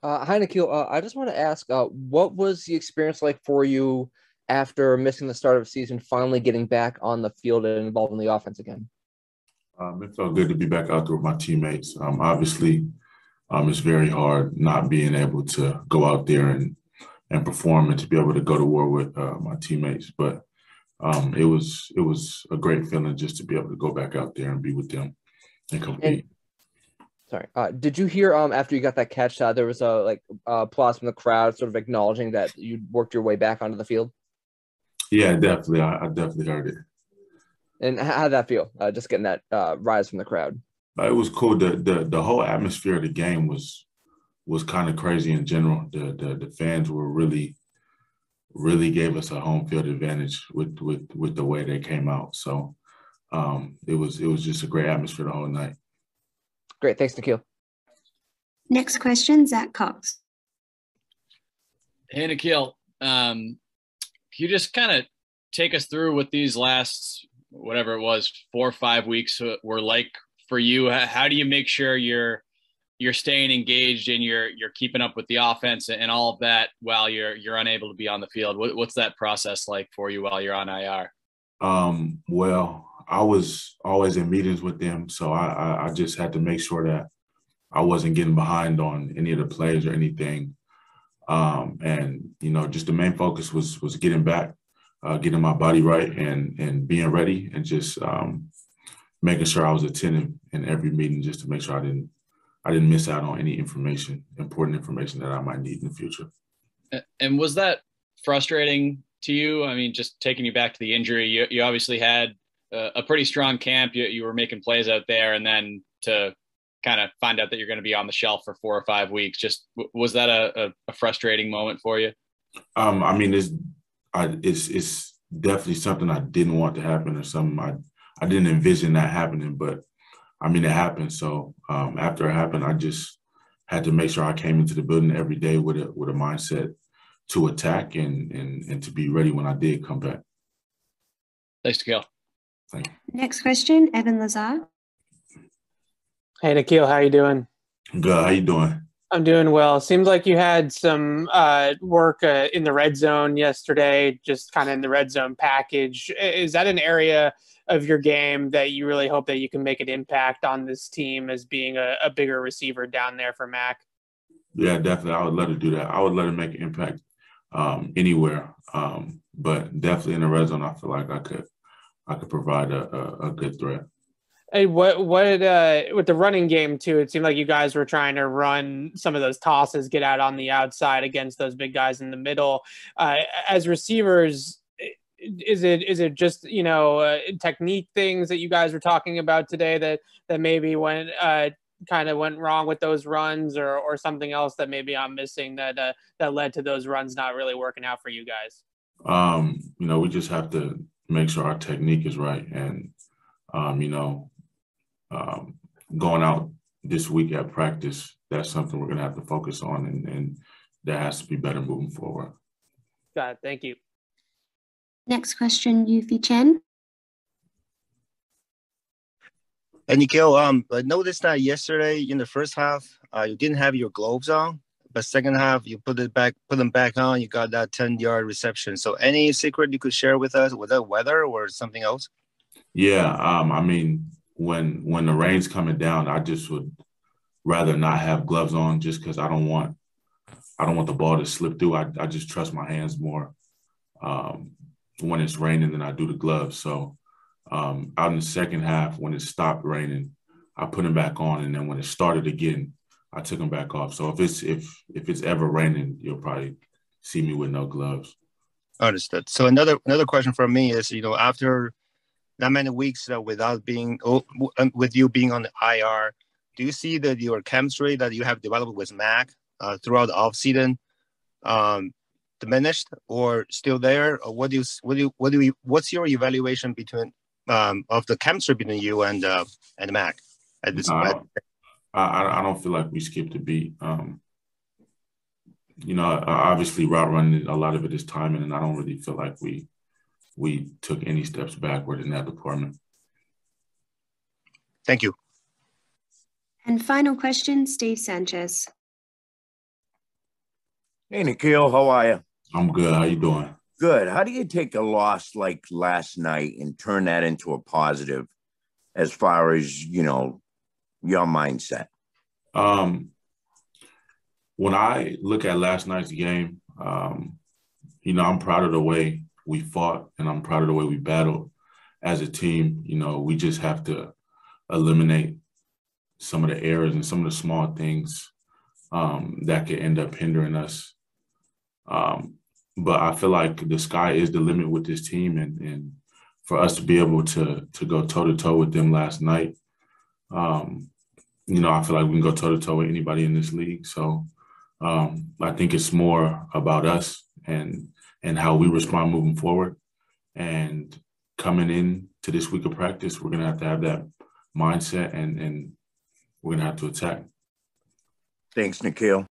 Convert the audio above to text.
Hi, Nikhil. I just want to ask, what was the experience like for you after missing the start of the season, finally getting back on the field and involved in the offense again? It felt good to be back out there with my teammates. Obviously, it's very hard not being able to go out there and perform and to be able to go to war with my teammates. But it was a great feeling just to be able to go back out there and be with them and And compete. sorry, did you hear after you got that catch, there was a applause from the crowd, sort of acknowledging that you worked your way back onto the field? Yeah, definitely. I definitely heard it. And how did that feel? Just getting that rise from the crowd. It was cool. The whole atmosphere of the game was kind of crazy in general. The fans were really gave us a home field advantage with the way they came out. So it was just a great atmosphere the whole night. Great, thanks, Nikhil. Next question, Zach Cox. Hey, Nikhil, can you just kind of take us through what these last, whatever it was, 4 or 5 weeks were like for you? How do you make sure you're staying engaged and you're keeping up with the offense and all of that while you're unable to be on the field? What's that process like for you while you're on IR? Well, I was always in meetings with them, so I just had to make sure that I wasn't getting behind on any of the plays or anything. And just the main focus was getting back, getting my body right, and being ready, and just making sure I was attentive in every meeting, just to make sure I didn't miss out on any important information that I might need in the future. And was that frustrating to you? I mean, just taking you back to the injury, you obviously had a pretty strong camp. You were making plays out there, and then to kind of find out that you're going to be on the shelf for 4 or 5 weeks. Just was that a frustrating moment for you? I mean, it's definitely something I didn't want to happen, or something I didn't envision that happening. But I mean, it happened. So after it happened, I just had to make sure I came into the building every day with a mindset to attack and to be ready when I did come back. Thanks, Nikhil. Thank you. Next question, Evan Lazar. Hey, Nikhil, how you doing? Good. How you doing? I'm doing well. Seems like you had some work in the red zone yesterday, just kind of in the red zone package. Is that an area of your game that you really hope that you can make an impact on this team as being a bigger receiver down there for Mac? Yeah, definitely. I would let her do that. I would let her make an impact anywhere, but definitely in the red zone, I feel like I could provide a good threat. Hey, what with the running game too? It seemed like you guys were trying to run some of those tosses, get out on the outside against those big guys in the middle. As receivers, is it just technique things that you guys were talking about today that maybe went kind of went wrong with those runs, or something else that maybe I'm missing that led to those runs not really working out for you guys? We just have to make sure our technique is right, and going out this week at practice, that's something we're going to have to focus on, and that has to be better moving forward. Got it. Thank you. Next question, Yufi Chen. And Nikhil, I noticed that yesterday in the first half, you didn't have your gloves on, but second half you put them back on. You got that 10-yard reception. So, any secret you could share with us? Was that weather or something else? Yeah, I mean, when the rain's coming down, I just would rather not have gloves on, just because I don't want the ball to slip through. I just trust my hands more when it's raining than I do the gloves. So out in the second half, when it stopped raining, I put them back on, and then when it started again, I took them back off. So if it's ever raining, you'll probably see me with no gloves. Understood. So another question from me is, after that many weeks without being with you being on the IR, do you see that your chemistry that you have developed with Mac throughout the off season diminished or still there? Or what's your evaluation between of the chemistry between you and Mac at this point? I don't feel like we skipped a beat. Obviously route running, a lot of it is timing, and I don't really feel like we took any steps backward in that department. Thank you. And final question, Steve Sanchez. Hey, Nikhil, how are you? I'm good. How you doing? Good. How do you take a loss like last night and turn that into a positive as far as, your mindset? When I look at last night's game, I'm proud of the way we fought and I'm proud of the way we battled as a team. We just have to eliminate some of the errors and some of the small things that could end up hindering us. But I feel like the sky is the limit with this team, and for us to be able to go toe to toe with them last night, I feel like we can go toe to toe with anybody in this league. So I think it's more about us and how we respond moving forward. And coming in to this week of practice, we're gonna have that mindset, and we're gonna have to attack. Thanks, Nikhil.